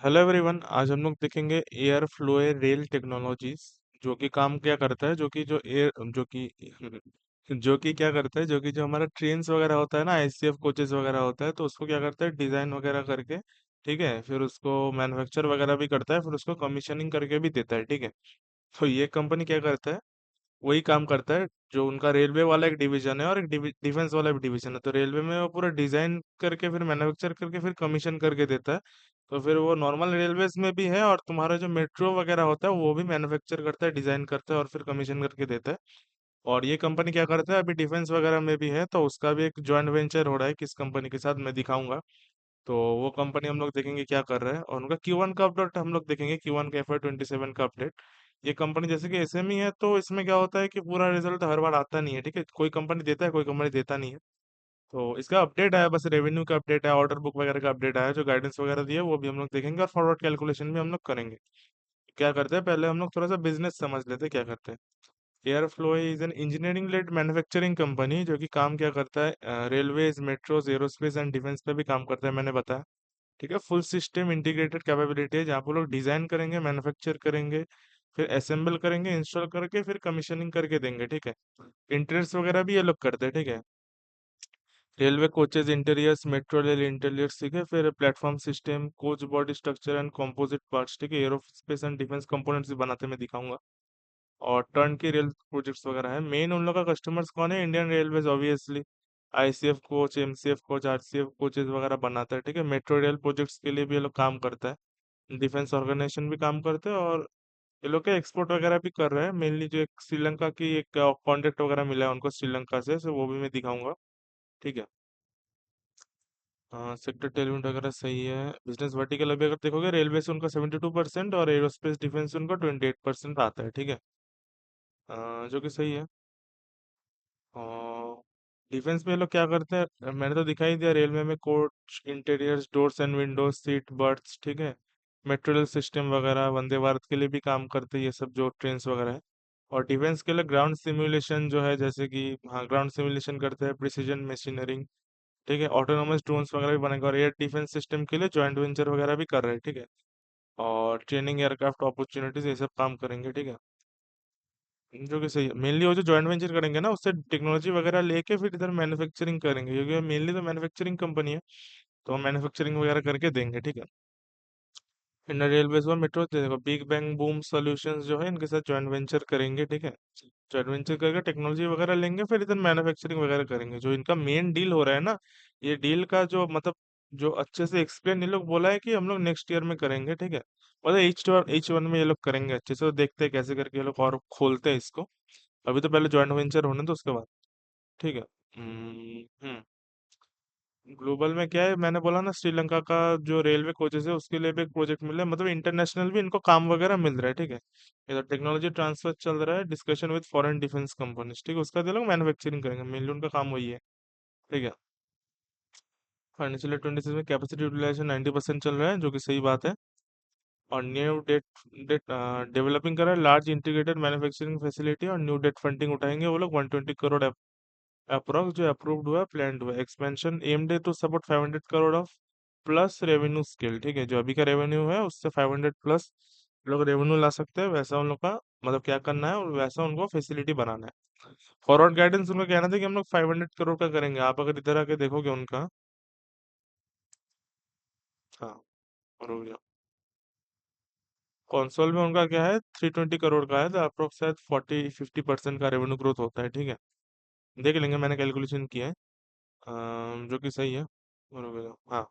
Hello everyone. आज हम लोग देखेंगे एयर फ्लोए रेल टेक्नोलॉजीज। जो कि काम क्या करता है, जो कि जो एयर जो कि जो कि क्या करता है, जो कि जो हमारा ट्रेन्स वगैरह होता है ना, आईसीएफ कोचेस वगैरह होता है, तो उसको क्या करता है, डिजाइन वगैरह करके, ठीक है, फिर उसको मैन्युफैक्चर वगैरह भी करता है, फिर उसको कमीशनिंग करके भी देता है, ठीक है। तो ये कंपनी क्या करता है, वही काम करता है। जो उनका रेलवे वाला एक डिवीजन है और एक डिफेंस वाला भी डिवीजन है, तो रेलवे में वो पूरा डिजाइन करके फिर मैन्युफैक्चर करके फिर कमीशन करके देता है। तो फिर वो नॉर्मल रेलवेज में भी है, और तुम्हारा जो मेट्रो वगैरह होता है वो भी मैन्युफैक्चर करता है, डिजाइन करता है और फिर कमीशन करके देता है। और ये कंपनी क्या करता है, अभी डिफेंस वगैरह में भी है, तो उसका भी एक जॉइंट वेंचर हो रहा है किस कंपनी के साथ, मैं दिखाऊंगा। तो वो कंपनी हम लोग देखेंगे क्या कर रहा है, और उनका Q1 का अपडेट हम लोग देखेंगे, Q1 का FY 27 का अपडेट। ये कंपनी जैसे कि एसएमई है, तो इसमें क्या होता है कि पूरा रिजल्ट हर बार आता नहीं है, ठीक है, कोई कंपनी देता है, कोई कंपनी देता नहीं है। तो इसका अपडेट आया, बस रेवेन्यू का अपडेट है, ऑर्डर बुक वगैरह का अपडेट आया, जो गाइडेंस वगैरह दिया है वो भी हम लोग देखेंगे, और फॉरवर्ड कैलकुलेशन भी हम लोग करेंगे। क्या करते हैं, पहले हम लोग थोड़ा सा बिजनेस समझ लेते हैं क्या करते हैं। Airflow is an engineering led manufacturing company, जो कि काम क्या करता है, railways, metros, aerospace and defence पे भी काम करता है, मैंने बताया। ठीक है, फुल सिस्टम इंटीग्रेटेड कैपेबिलिटी है, जहाँ पे लोग डिजाइन करेंगे, मैन्युफैक्चर करेंगे, फिर असेंबल करेंगे, इंस्टॉल करके फिर कमीशनिंग करके देंगे, ठीक है। इंटीरियर्स वगैरह भी ये लोग करते हैं, ठीक है। Railway coaches interiors, metro rail interiors, ठीक है, फिर platform system, coach body structure and composite parts, ठीक है, एरोस्पेस एंड डिफेंस कंपोनेंट्स भी बनाते हैं, मैं दिखाऊंगा। और टर्न की रेल प्रोजेक्ट्स वगैरह है। मेन उन लोग का कस्टमर्स कौन है, Indian railways obviously. ICF coach, MCF coach, RCF coaches वगैरह बनाता है, ठीक है। मेट्रो रेल प्रोजेक्ट्स के लिए भी ये लोग काम करता है, डिफेंस ऑर्गेनाइजेशन भी काम करते हैं, और ये लोग के एक्सपोर्ट वगैरह भी कर रहे हैं। मेनली जो एक श्रीलंका की एक कॉन्ट्रैक्ट वगैरह मिला है उनको श्रीलंका से, so वो भी मैं दिखाऊंगा, ठीक है। सेक्टर टेलमेंट वगैरह सही है। बिजनेस वर्टिकल अभी अगर देखोगे, रेलवे से उनका 72% और एरोस्पेस डिफेंस से उनका 28% आता है, ठीक है। जो कि सही है। डिफेंस में ये लोग क्या करते हैं, मैंने तो दिखाई दिया, रेलवे में coach interiors, doors and windows, seat, berths, ठीक है, मेट्रो रेल सिस्टम वगैरह, वंदे भारत के लिए भी काम करते हैं ये सब, जो ट्रेन वगैरह है। और डिफेंस के लिए ग्राउंड सिमुलेशन जो है, जैसे कि हाँ, ग्राउंड सिमुलेशन करते हैं, प्रिसीजन मशीनरिंग, ठीक है, ऑटोनोमस ड्रोन्स वगैरह भी बनेगा, और एयर डिफेंस सिस्टम के लिए जॉइंट वेंचर वगैरह भी कर रहे हैं, ठीक है। और ट्रेनिंग एयरक्राफ्ट अपॉर्चुनिटीज ये सब काम करेंगे, ठीक है। जो कि सही है। मेनली वो जो जॉइंट वेंचर करेंगे ना, उससे टेक्नोलॉजी वगैरह लेके फिर इधर मैन्युफैक्चरिंग करेंगे, क्योंकि मेनली तो मैन्युफैक्चरिंग कंपनी है, तो हम मैन्युफैक्चरिंग वगैरह करके देंगे, ठीक है। इंडियन रेलवेज और मेट्रो देखो, बिग बैंग बूम सॉल्यूशंस जो है, इनके साथ जॉइंट वेंचर करेंगे, ठीक है। जॉइंट वेंचर करके टेक्नोलॉजी वगैरह लेंगे, फिर इधर मैन्युफैक्चरिंग वगैरह करेंगे। जो इनका मेन डील हो रहा है ना, ये डील का जो मतलब, जो अच्छे से एक्सप्लेन ये लोग बोला है कि हम लोग नेक्स्ट ईयर में करेंगे, ठीक है। मतलब H1 में ये लोग करेंगे अच्छे से, तो देखते हैं कैसे करके ये लोग और खोलते हैं इसको। अभी तो पहले जॉइंट वेंचर होने दो, उसके बाद, ठीक है। ग्लोबल में क्या है, मैंने बोला ना, श्रीलंका का जो रेलवे कोचेस है उसके लिए भी एक प्रोजेक्ट मिला है, मतलब इंटरनेशनल भी इनको काम वगैरह मिल रहा है, ठीक है। इधर टेक्नोलॉजी ट्रांसफर चल रहा है, discussion with foreign defence companies, ठीक है, उसका ये लोग मैन्युफैक्चरिंग करेंगे, मेनली उनका काम वही है, ठीक है। फाइनेंशियल 26 में कैपेसिटी यूटिलाइजेशन 90% चल रहा है, जो कि सही बात है। और न्यू डेट डेट डेवलपिंग कर रहा है लार्ज इंटीग्रेटेड मैन्युफैक्चरिंग फैसिलिटी, और न्यू डेट फंडिंग उठाएंगे वो लोग, 120 करोड़ अप्रोक्स जो अप्रूव्ड हुआ, प्लान्ड हुआ। एक्सपेंशन एम्ड है to support 500 crore of plus revenue scale, ठीक है, जो अभी का रेवेन्यू है उससे 500 प्लस लोग रेवेन्यू ला सकते हैं, वैसा उन लोग का मतलब क्या करना है, और वैसा उनको फैसिलिटी बनाना है। फॉरवर्ड गाइडेंस उनका कहना था कि हम लोग 500 करोड़ का करेंगे, आप अगर इधर आके देखोगे उनका, हाँ, और हो गया। कंसोल में उनका क्या है, 320 करोड़ का है, तो अप्रोक्स शायद 40-50% का रेवेन्यू ग्रोथ होता है, ठीक है। देख लेंगे, मैंने कैलकुलेशन किया है। जो कि सही है, और हो गया, हाँ।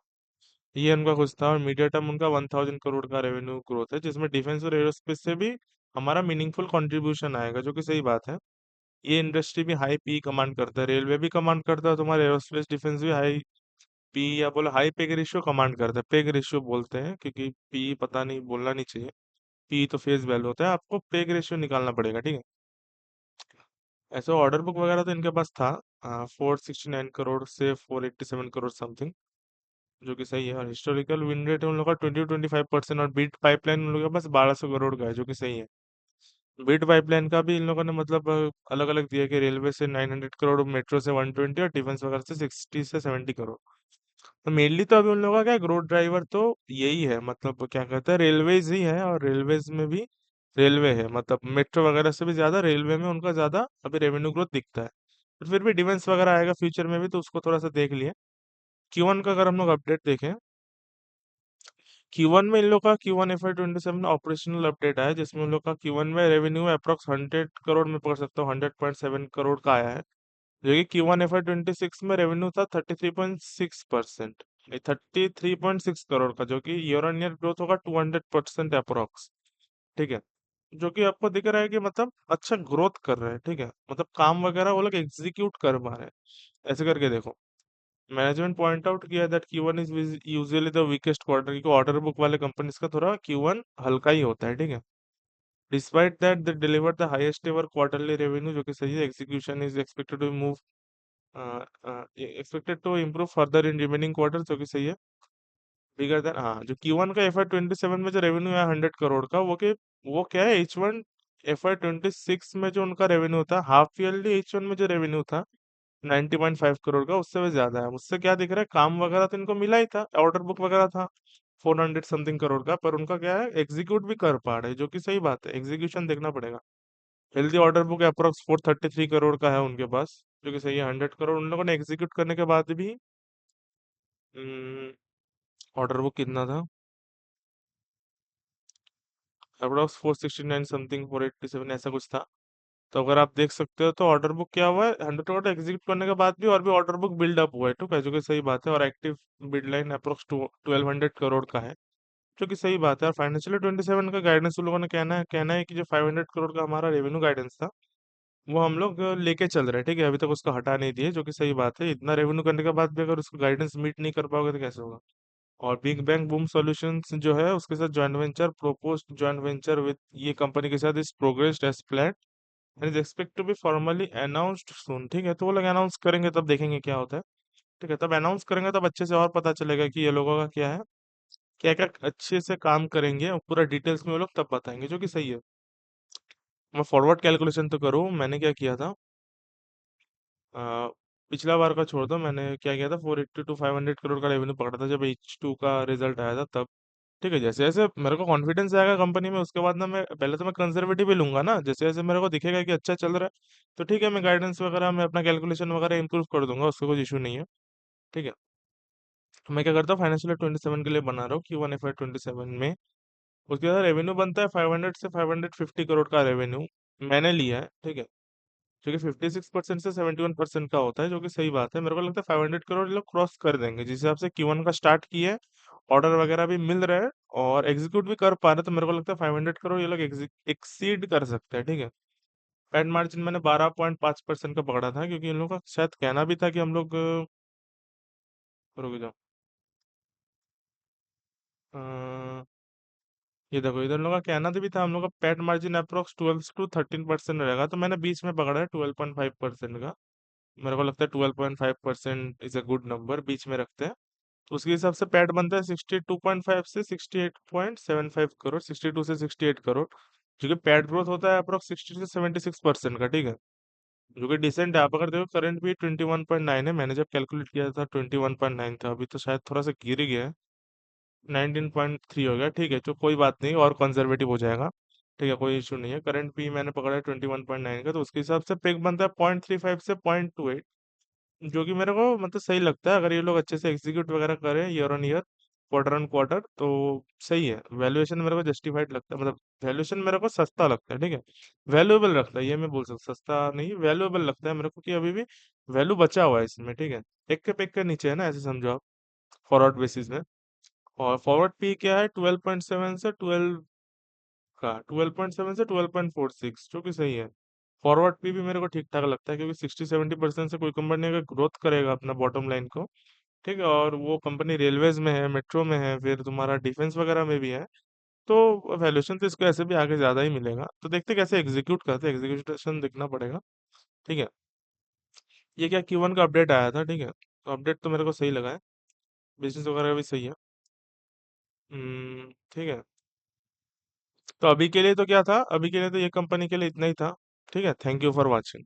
ये उनका कुछ था, और मीडिया टर्म उनका 1000 करोड़ का रेवेन्यू ग्रोथ है, जिसमें डिफेंस और एरोस्पेस से भी हमारा मीनिंगफुल कंट्रीब्यूशन आएगा, जो कि सही बात है। ये इंडस्ट्री भी हाई पी कमांड करता है, रेलवे भी कमांड करता है, तुम्हारा एरोस्पेस डिफेंस भी हाई पी, या बोलो हाई पेग रेशियो कमांड करता है, पेग रेशियो बोलते हैं, क्योंकि पी पता नहीं, बोलना नहीं चाहिए। पी तो फेस वैल्यू होता है, आपको पेग रेशियो निकालना पड़ेगा, ठीक है। ऐसे ऑर्डर बुक वगैरह तो इनके पास था, 469 करोड़ से 487 करोड़ समथिंग, जो कि सही है। और हिस्टोरिकल विन रेट उन लोग का 20-25%, और बीट पाइपलाइन उन लोगों के पास 1200 करोड़ का है, जो कि सही है। बीट पाइपलाइन का भी इन लोगों ने मतलब अलग अलग दिया, कि रेलवे से 900 करोड़, मेट्रो से 120, और डिफेंस वगैरह से 60 से 70 करोड़। तो मेनली तो अभी उन लोगों का क्या ग्रोथ ड्राइवर तो यही है, मतलब क्या कहते हैं, रेलवेज ही है, और रेलवेज में भी रेलवे है, मतलब मेट्रो वगैरह से भी ज्यादा रेलवे में उनका ज्यादा अभी रेवेन्यू ग्रोथ दिखता है। तो फिर भी डिफेंस वगैरह आएगा फ्यूचर में भी, तो उसको थोड़ा सा देख लिए। Q1 का अगर हम लोग अपडेट देखें, Q1 में इन लोग का Q1 FY 2027 ऑपरेशनल अपडेट आया, जिसमें उन लोग का Q1 में रेवेन्यू अप्रॉक्स 100 करोड़ में पकड़ सकता हूँ, 100.7 करोड़ का आया है। जो कि Q1 FY 2026 में रेवेन्यू था 33.6%, 33.6 करोड़ का, जो कि ईयर ऑन ईयर ग्रोथ होगा 200% अप्रोक्स। ठीक है। जो कि आपको दिख रहा है कि मतलब अच्छा ग्रोथ कर रहे हैं, ठीक है, मतलब काम वगैरह वो लोग एग्जीक्यूट कर पा रहे हैं। ऐसे करके देखो, मैनेजमेंट पॉइंट आउट किया that Q1 is usually the weakest quarter, क्योंकि ऑर्डर बुक वाले कंपनीज का थोड़ा Q1 हल्का ही होता है, ठीक है। Despite that they deliver the highest ever quarterly revenue, जो कि सही है। Execution is expected to move expected to improve further in remaining quarter, जो कि सही है। बिगर देन, हाँ, जो Q1 का FY 2027 में जो रेवेन्यू है 100 करोड़ का, वो क्या है, H1 FY 2026 में जो उनका रेवेन्यू था, हाफ ईयरली H1 में जो रेवेन्यू था 90.5 करोड़ का, उससे भी ज्यादा है। उससे क्या दिख रहा है, काम वगैरह तो इनको मिला ही था, ऑर्डर बुक वगैरह था 400 समथिंग करोड़ का, पर उनका क्या है, एग्जीक्यूट भी कर पा रहे हैं, जो कि सही बात है। एग्जीक्यूशन देखना पड़ेगा। Healthy order book approx 433 crore का है उनके पास, जो कि सही है। 100 करोड़ उन लोगों ने एग्जीक्यूट करने के बाद भी ऑर्डर बुक कितना था, अप्रोक्स 469 समथिंग, 487 ऐसा कुछ था। तो अगर आप देख सकते हो, तो ऑर्डर बुक क्या हुआ है, 100 करोड़ एग्जीक्यूट करने के बाद भी और भी ऑर्डर बुक बिल्ड अप हुआ है, ठीक है, जो कि सही बात है। और active bid line approx 1200 crore का है, जो कि सही बात है। और फाइनेंशियल 27 का गाइडेंस उन लोगों ने कहना है कि जो 500 करोड़ का हमारा रेवेन्यू गाइडेंस था, वो हम लोग लेके चल रहे हैं, ठीक है, अभी तक उसका हटा नहीं दिए, जो कि सही बात है। इतना रेवेन्यू करने के बाद भी अगर उसको गाइडेंस मीट नहीं कर पाओगे तो कैसे होगा। और बिग बैंग बूम सॉल्यूशंस जो है, उसके साथ joint venture, proposed joint venture with ये कंपनी के साथ is progressed as plan and is expect to be formally announced soon, ठीक है। तो वो लोग अनाउंस करेंगे, तब देखेंगे क्या होता है, ठीक है। तब अनाउंस करेंगे, तब अच्छे से और पता चलेगा कि ये लोगों का क्या है, क्या क्या अच्छे से काम करेंगे, और पूरा डिटेल्स में वो लोग तब बताएंगे, जो कि सही है। मैं फॉरवर्ड कैलकुलेशन तो करूँ, मैंने क्या किया था, अ, पिछला बार का छोड़ दो, मैंने क्या किया था, 480 to 500 करोड़ का रेवेन्यू पकड़ा था जब H2 का रिजल्ट आया था तब। ठीक है, जैसे जैसे मेरे को कॉन्फिडेंस आएगा कंपनी में, उसके बाद ना मैं पहले तो मैं कंजर्वेटिव ही लूंगा ना, जैसे जैसे मेरे को दिखेगा कि अच्छा चल रहा है, तो ठीक है, मैं गाइडेंस वगैरह में अपना कैलकुलेशन वगैरह इंप्रूव कर दूंगा, उसका कोई इशू नहीं है। ठीक है। तो मैं क्या करता हूँ, फाइनेंशियल 27 के लिए बना रहा हूँ Q1 FY 2027 में। उसके बाद रेवेन्यू बनता है 500 से 550 करोड़ का रेवेन्यू मैंने लिया है, ठीक है, जो कि 56% से 71% का होता है, जो कि सही बात है। मेरे को लगता है 500 करोड़ ये लोग क्रॉस कर देंगे, जिस हिसाब से Q1 का स्टार्ट किया है, ऑर्डर वगैरह भी मिल रहा है और एग्जीक्यूट भी कर पा रहे हैं, तो मेरे को लगता है 500 करोड़ ये लोग एक्सीड कर सकते हैं, ठीक है। पैड मार्जिन मैंने 12.5% का पकड़ा था, क्योंकि इन लोगों का शायद कहना भी था कि हम लोग रुक जाओ, अ, ये देखो, इधर लोगों का कहना तो भी था हम लोग का पैड मार्जिन अप्रोक्स 12 to 13% रहेगा, तो मैंने बीच में पकड़ा है 12.5% का। मेरे को लगता है 12.5% इज अ गुड नंबर, बीच में रखते हैं। तो उसके हिसाब से पैड बनता है 62.5 से 68.75 करोड़, 62 से 68 करोड़, जो कि पैड ग्रोथ होता है अप्रोक्स 60 से 76% का, ठीक है, जो कि डिसेंट है। आप अगर देखो करंट भी 21.9 है, मैंने जब कैलकुलेट किया था 21.9 था, अभी तो शायद थोड़ा सा गिर ही गया है, 19.3 हो गया, ठीक है, तो कोई बात नहीं, और कंजर्वेटिव हो जाएगा, ठीक है, कोई इशू नहीं है। करंट भी मैंने पकड़ा है 21.9 का, तो उसके हिसाब से पिक बनता है 0.35 से 0.28, जो कि मेरे को मतलब सही लगता है। अगर ये लोग अच्छे से एग्जीक्यूट वगैरह करें year on year, quarter on quarter, तो सही है। वैल्यूएशन मेरे को जस्टिफाइड लगता है, मतलब वैल्यूएशन मेरे को सस्ता लगता है, ठीक है, वैल्यूएबल लगता है, ये मैं बोल सकता, सस्ता नहीं, वैल्यूएबल लगता है मेरे को, कि अभी भी वैल्यू बचा हुआ है इसमें, ठीक है। एक के नीचे है ना, ऐसे समझो आप, फॉरवर्ड बेसिस में। और फॉरवर्ड पी क्या है, 12.7 से 12.7 से 12.46, जो कि सही है। फॉरवर्ड पी भी मेरे को ठीक ठाक लगता है, क्योंकि 60-70% से कोई कंपनी अगर ग्रोथ करेगा अपना बॉटम लाइन को, ठीक है, और वो कंपनी रेलवेज में है, मेट्रो में है, फिर तुम्हारा डिफेंस वगैरह में भी है, तो वैल्यूएशन तो इसको ऐसे भी आगे ज्यादा ही मिलेगा। तो देखते कैसे एग्जीक्यूट करते हैं, एग्जीक्यूशन देखना पड़ेगा, ठीक है। ये क्या Q1 का अपडेट आया था, ठीक है, तो अपडेट तो मेरे को सही लगा है, बिजनेस वगैरह भी सही है। ठीक है। तो अभी के लिए तो क्या था, अभी के लिए तो ये कंपनी के लिए इतना ही था, ठीक है। Thank you for watching.